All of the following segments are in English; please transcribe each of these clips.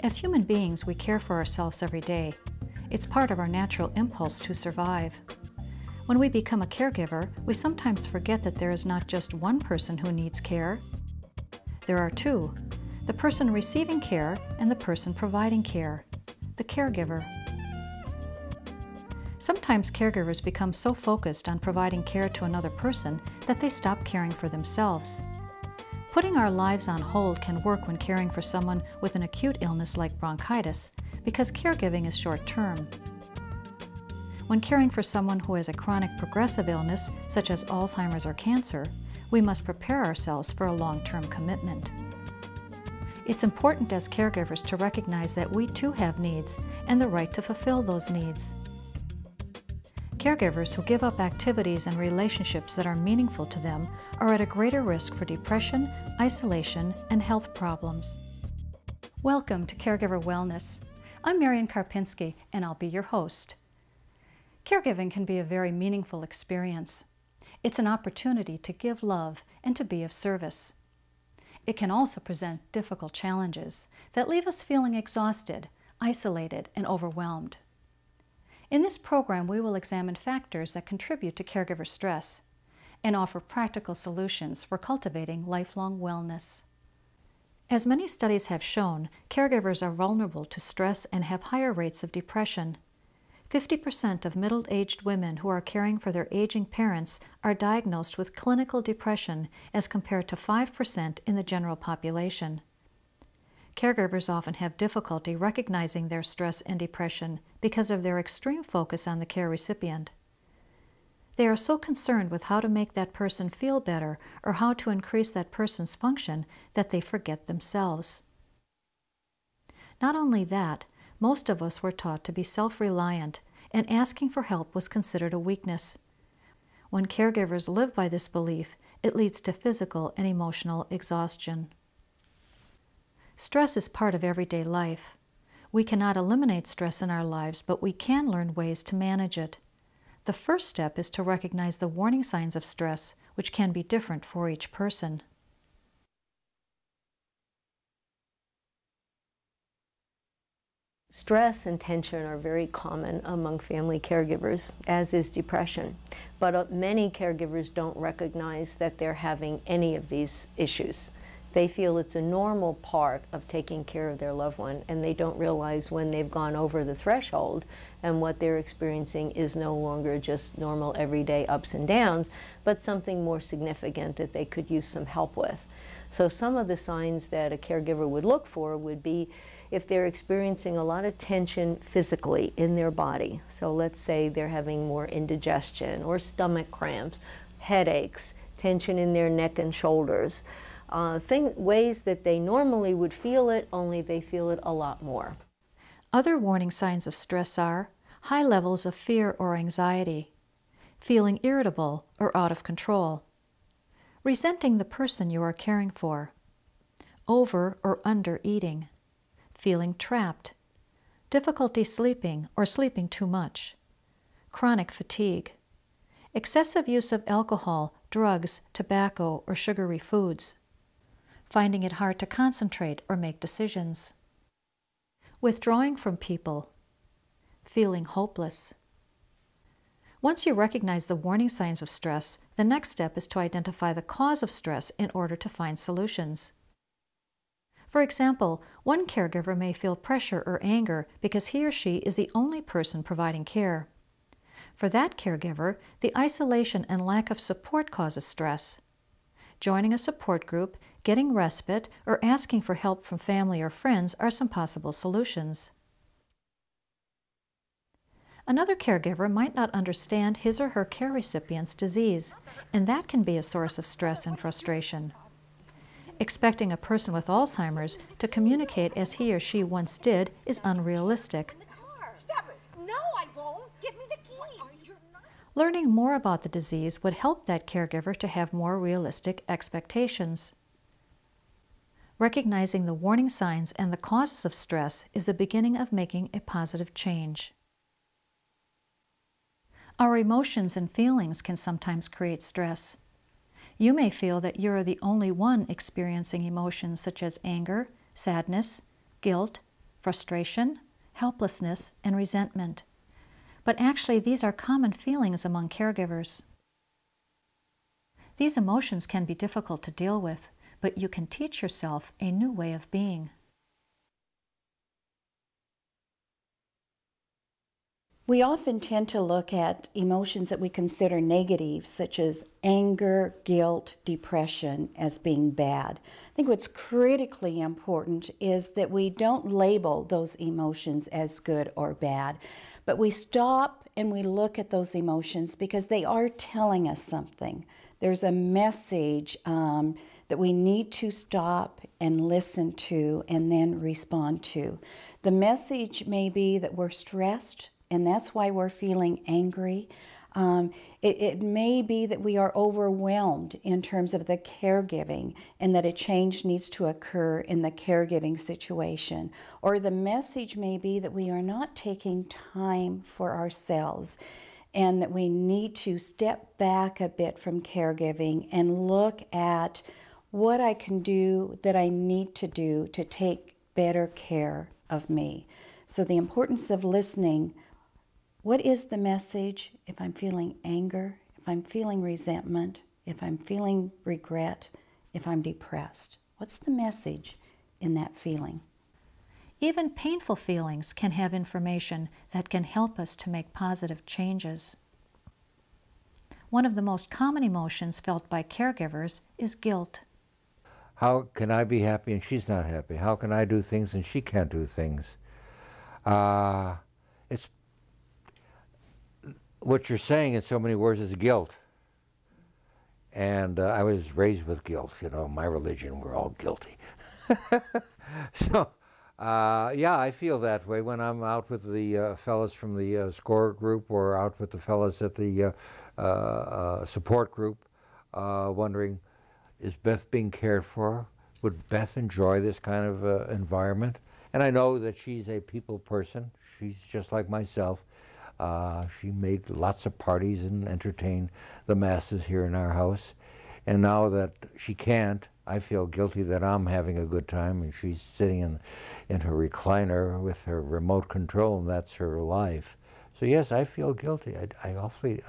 As human beings, we care for ourselves every day. It's part of our natural impulse to survive. When we become a caregiver, we sometimes forget that there is not just one person who needs care. There are two: the person receiving care and the person providing care, the caregiver. Sometimes caregivers become so focused on providing care to another person that they stop caring for themselves. Putting our lives on hold can work when caring for someone with an acute illness like bronchitis, because caregiving is short-term. When caring for someone who has a chronic progressive illness, such as Alzheimer's or cancer, we must prepare ourselves for a long-term commitment. It's important as caregivers to recognize that we too have needs and the right to fulfill those needs. Caregivers who give up activities and relationships that are meaningful to them are at a greater risk for depression, isolation, and health problems. Welcome to Caregiver Wellness. I'm Marian Karpinski, and I'll be your host. Caregiving can be a very meaningful experience. It's an opportunity to give love and to be of service. It can also present difficult challenges that leave us feeling exhausted, isolated, and overwhelmed. In this program, we will examine factors that contribute to caregiver stress and offer practical solutions for cultivating lifelong wellness. As many studies have shown, caregivers are vulnerable to stress and have higher rates of depression. 50% of middle-aged women who are caring for their aging parents are diagnosed with clinical depression as compared to 5% in the general population. Caregivers often have difficulty recognizing their stress and depression because of their extreme focus on the care recipient. They are so concerned with how to make that person feel better or how to increase that person's function that they forget themselves. Not only that, most of us were taught to be self-reliant, and asking for help was considered a weakness. When caregivers live by this belief, it leads to physical and emotional exhaustion. Stress is part of everyday life. We cannot eliminate stress in our lives, but we can learn ways to manage it. The first step is to recognize the warning signs of stress, which can be different for each person. Stress and tension are very common among family caregivers, as is depression. But many caregivers don't recognize that they're having any of these issues. They feel it's a normal part of taking care of their loved one, and they don't realize when they've gone over the threshold and what they're experiencing is no longer just normal everyday ups and downs, but something more significant that they could use some help with. So some of the signs that a caregiver would look for would be if they're experiencing a lot of tension physically in their body. So let's say they're having more indigestion or stomach cramps, headaches, tension in their neck and shoulders. Ways that they normally would feel it, only they feel it a lot more. Other warning signs of stress are high levels of fear or anxiety, feeling irritable or out of control, resenting the person you are caring for, over or under eating, feeling trapped, difficulty sleeping or sleeping too much, chronic fatigue, excessive use of alcohol, drugs, tobacco, or sugary foods, finding it hard to concentrate or make decisions, withdrawing from people, feeling hopeless. Once you recognize the warning signs of stress, the next step is to identify the cause of stress in order to find solutions. For example, one caregiver may feel pressure or anger because he or she is the only person providing care. For that caregiver, the isolation and lack of support causes stress. Joining a support group, getting respite, or asking for help from family or friends are some possible solutions. Another caregiver might not understand his or her care recipient's disease, and that can be a source of stress and frustration. Expecting a person with Alzheimer's to communicate as he or she once did is unrealistic. Stop it! No, I won't. Learning more about the disease would help that caregiver to have more realistic expectations. Recognizing the warning signs and the causes of stress is the beginning of making a positive change. Our emotions and feelings can sometimes create stress. You may feel that you are the only one experiencing emotions such as anger, sadness, guilt, frustration, helplessness, and resentment. But actually, these are common feelings among caregivers. These emotions can be difficult to deal with, but you can teach yourself a new way of being. We often tend to look at emotions that we consider negative, such as anger, guilt, depression, as being bad. I think what's critically important is that we don't label those emotions as good or bad, but we stop and we look at those emotions because they are telling us something. There's a message that we need to stop and listen to and then respond to. The message may be that we're stressed, and that's why we're feeling angry. It may be that we are overwhelmed in terms of the caregiving and that a change needs to occur in the caregiving situation. Or the message may be that we are not taking time for ourselves and that we need to step back a bit from caregiving and look at what I can do that I need to do to take better care of me. So the importance of listening. What is the message if I'm feeling anger, if I'm feeling resentment, if I'm feeling regret, if I'm depressed? What's the message in that feeling? Even painful feelings can have information that can help us to make positive changes. One of the most common emotions felt by caregivers is guilt. How can I be happy and she's not happy? How can I do things and she can't do things? It's what you're saying in so many words is guilt. And I was raised with guilt. You know, my religion, we're all guilty. So, yeah, I feel that way when I'm out with the fellas from the SCORE group or out with the fellas at the support group, wondering, is Beth being cared for? Would Beth enjoy this kind of environment? And I know that she's a people person. She's just like myself. She made lots of parties and entertained the masses here in our house. And now that she can't, I feel guilty that I'm having a good time and she's sitting in her recliner with her remote control, and that's her life. So yes, I feel guilty. I awfully,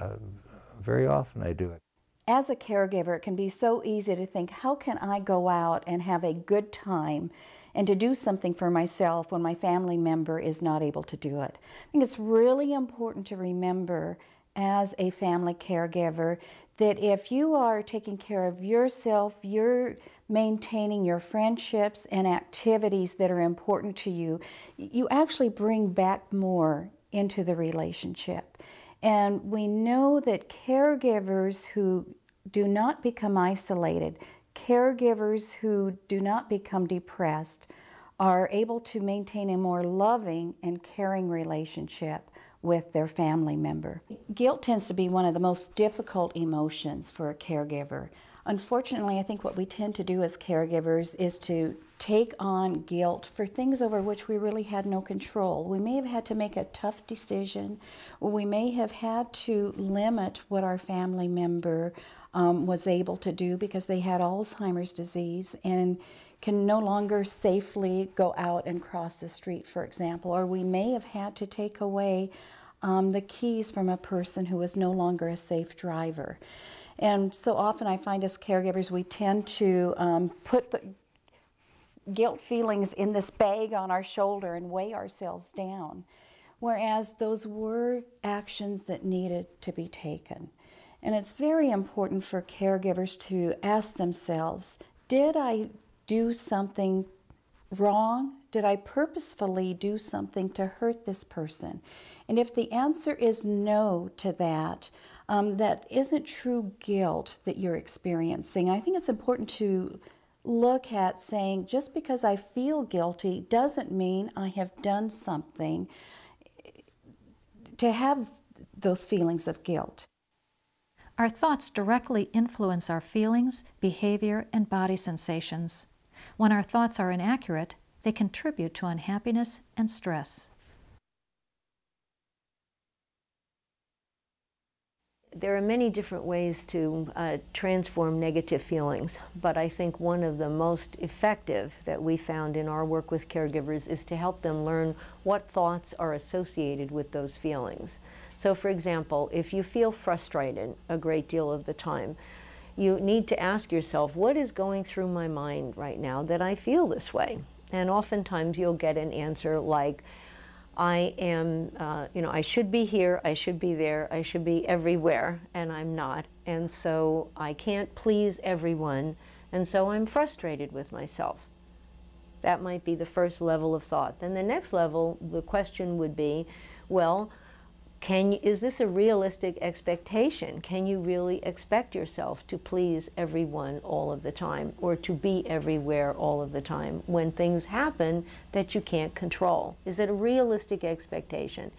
very often I do it. As a caregiver, it can be so easy to think, how can I go out and have a good time and to do something for myself when my family member is not able to do it? I think it's really important to remember as a family caregiver that if you are taking care of yourself, you're maintaining your friendships and activities that are important to you, you actually bring back more into the relationship. And we know that caregivers who do not become isolated, caregivers who do not become depressed, are able to maintain a more loving and caring relationship with their family member. Guilt tends to be one of the most difficult emotions for a caregiver. Unfortunately, I think what we tend to do as caregivers is to take on guilt for things over which we really had no control. We may have had to make a tough decision, or we may have had to limit what our family member was able to do because they had Alzheimer's disease and can no longer safely go out and cross the street, for example. Or we may have had to take away the keys from a person who was no longer a safe driver. And so often I find as caregivers we tend to put the guilt feelings in this bag on our shoulder and weigh ourselves down, whereas those were actions that needed to be taken. And it's very important for caregivers to ask themselves, did I do something wrong? Did I purposefully do something to hurt this person? And if the answer is no to that, that isn't true guilt that you're experiencing. I think it's important to look at saying, just because I feel guilty doesn't mean I have done something to have those feelings of guilt. Our thoughts directly influence our feelings, behavior, and body sensations. When our thoughts are inaccurate, they contribute to unhappiness and stress. There are many different ways to transform negative feelings, but I think one of the most effective that we found in our work with caregivers is to help them learn what thoughts are associated with those feelings. So for example, if you feel frustrated a great deal of the time, you need to ask yourself, what is going through my mind right now that I feel this way? And oftentimes you'll get an answer like, I am, I should be here, I should be there, I should be everywhere, and I'm not. And so I can't please everyone, and so I'm frustrated with myself. That might be the first level of thought. Then the next level, the question would be, well, is this a realistic expectation? Can you really expect yourself to please everyone all of the time, or to be everywhere all of the time when things happen that you can't control? Is it a realistic expectation?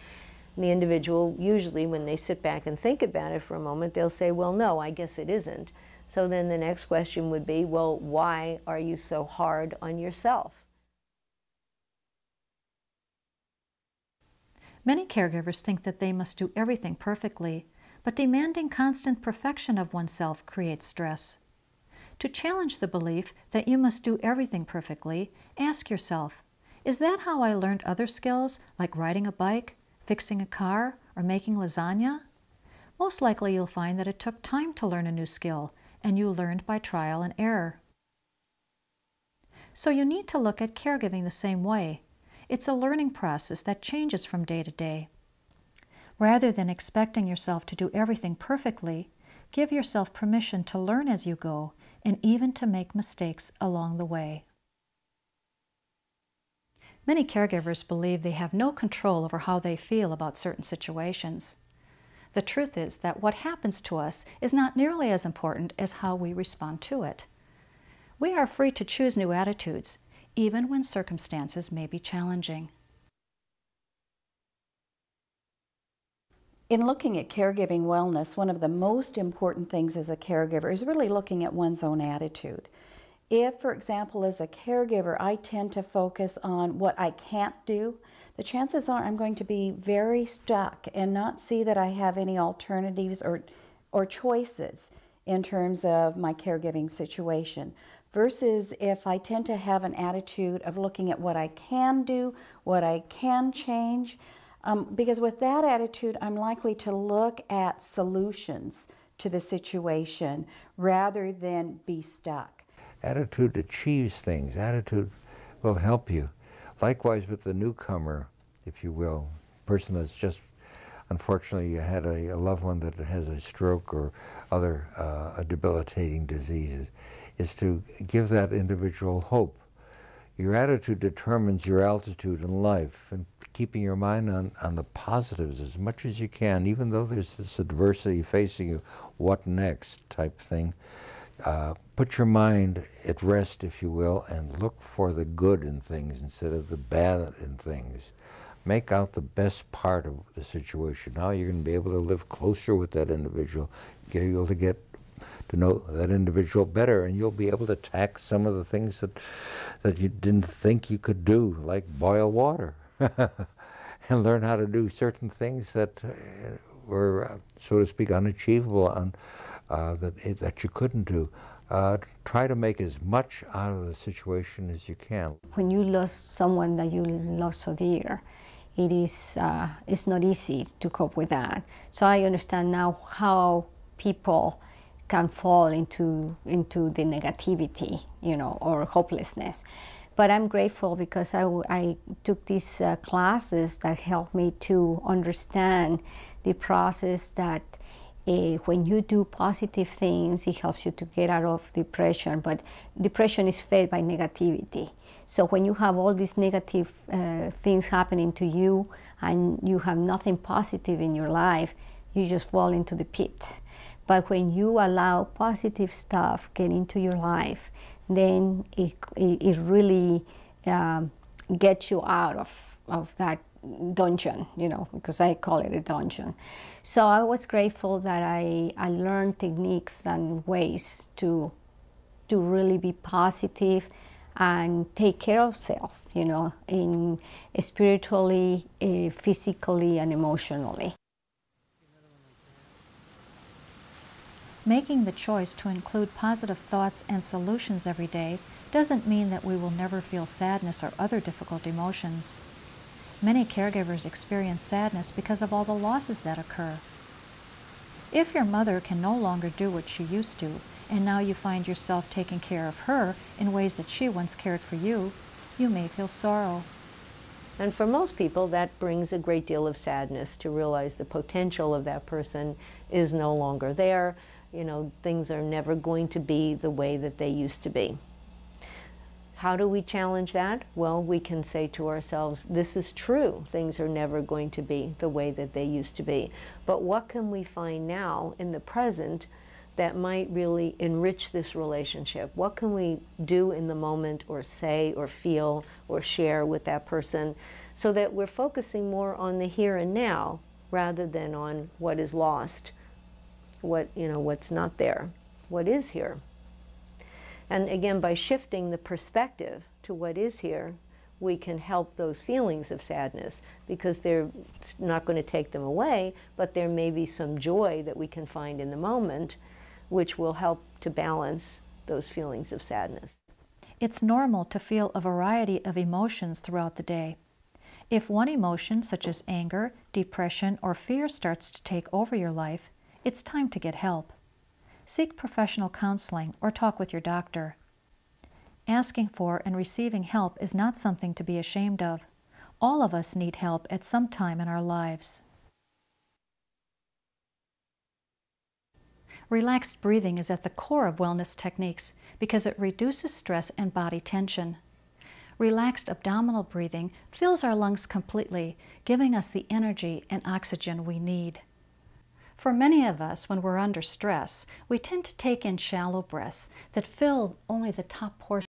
And the individual, usually when they sit back and think about it for a moment, they'll say, well, no, I guess it isn't. So then the next question would be, well, why are you so hard on yourself? Many caregivers think that they must do everything perfectly, but demanding constant perfection of oneself creates stress. To challenge the belief that you must do everything perfectly, ask yourself, is that how I learned other skills like riding a bike, fixing a car, or making lasagna? Most likely you'll find that it took time to learn a new skill, and you learned by trial and error. So you need to look at caregiving the same way. It's a learning process that changes from day to day. Rather than expecting yourself to do everything perfectly, give yourself permission to learn as you go and even to make mistakes along the way. Many caregivers believe they have no control over how they feel about certain situations. The truth is that what happens to us is not nearly as important as how we respond to it. We are free to choose new attitudes, even when circumstances may be challenging. In looking at caregiving wellness, one of the most important things as a caregiver is really looking at one's own attitude. If, for example, as a caregiver, I tend to focus on what I can't do, the chances are I'm going to be very stuck and not see that I have any alternatives or choices in terms of my caregiving situation. Versus if I tend to have an attitude of looking at what I can do, what I can change, because with that attitude, I'm likely to look at solutions to the situation rather than be stuck. Attitude achieves things. Attitude will help you. Likewise with the newcomer, if you will, person that's just, unfortunately, had a loved one that has a stroke or other debilitating diseases, is to give that individual hope. Your attitude determines your altitude in life, and keeping your mind on the positives as much as you can, even though there's this adversity facing you, what next type thing. Put your mind at rest, if you will, and look for the good in things instead of the bad in things. Make out the best part of the situation. Now you're going to be able to live closer with that individual, be able to get to know that individual better, and you'll be able to tackle some of the things that you didn't think you could do, like boil water, and learn how to do certain things that were, so to speak, unachievable, that you couldn't do. Try to make as much out of the situation as you can. When you lost someone that you love so dear, it's not easy to cope with that. So I understand now how people can fall into the negativity, or hopelessness. But I'm grateful because I took these classes that helped me to understand the process that when you do positive things, it helps you to get out of depression. But depression is fed by negativity. So when you have all these negative things happening to you and you have nothing positive in your life, you just fall into the pit. But when you allow positive stuff get into your life, then it really gets you out of that dungeon, you know, because I call it a dungeon. So I was grateful that I learned techniques and ways to really be positive and take care of self, you know, in spiritually, physically, and emotionally. Making the choice to include positive thoughts and solutions every day doesn't mean that we will never feel sadness or other difficult emotions. Many caregivers experience sadness because of all the losses that occur. If your mother can no longer do what she used to, and now you find yourself taking care of her in ways that she once cared for you, you may feel sorrow. And for most people, that brings a great deal of sadness to realize the potential of that person is no longer there. You know, things are never going to be the way that they used to be. How do we challenge that? Well, we can say to ourselves, this is true. Things are never going to be the way that they used to be. But what can we find now in the present that might really enrich this relationship? What can we do in the moment, or say, or feel, or share with that person, so that we're focusing more on the here and now rather than on what is lost, what's not there, what is here. And again, by shifting the perspective to what is here, we can help those feelings of sadness, because they're not going to take them away, but there may be some joy that we can find in the moment, which will help to balance those feelings of sadness. It's normal to feel a variety of emotions throughout the day. If one emotion, such as anger, depression, or fear, starts to take over your life, it's time to get help. Seek professional counseling or talk with your doctor. Asking for and receiving help is not something to be ashamed of. All of us need help at some time in our lives. Relaxed breathing is at the core of wellness techniques because it reduces stress and body tension. Relaxed abdominal breathing fills our lungs completely, giving us the energy and oxygen we need. For many of us, when we're under stress, we tend to take in shallow breaths that fill only the top portion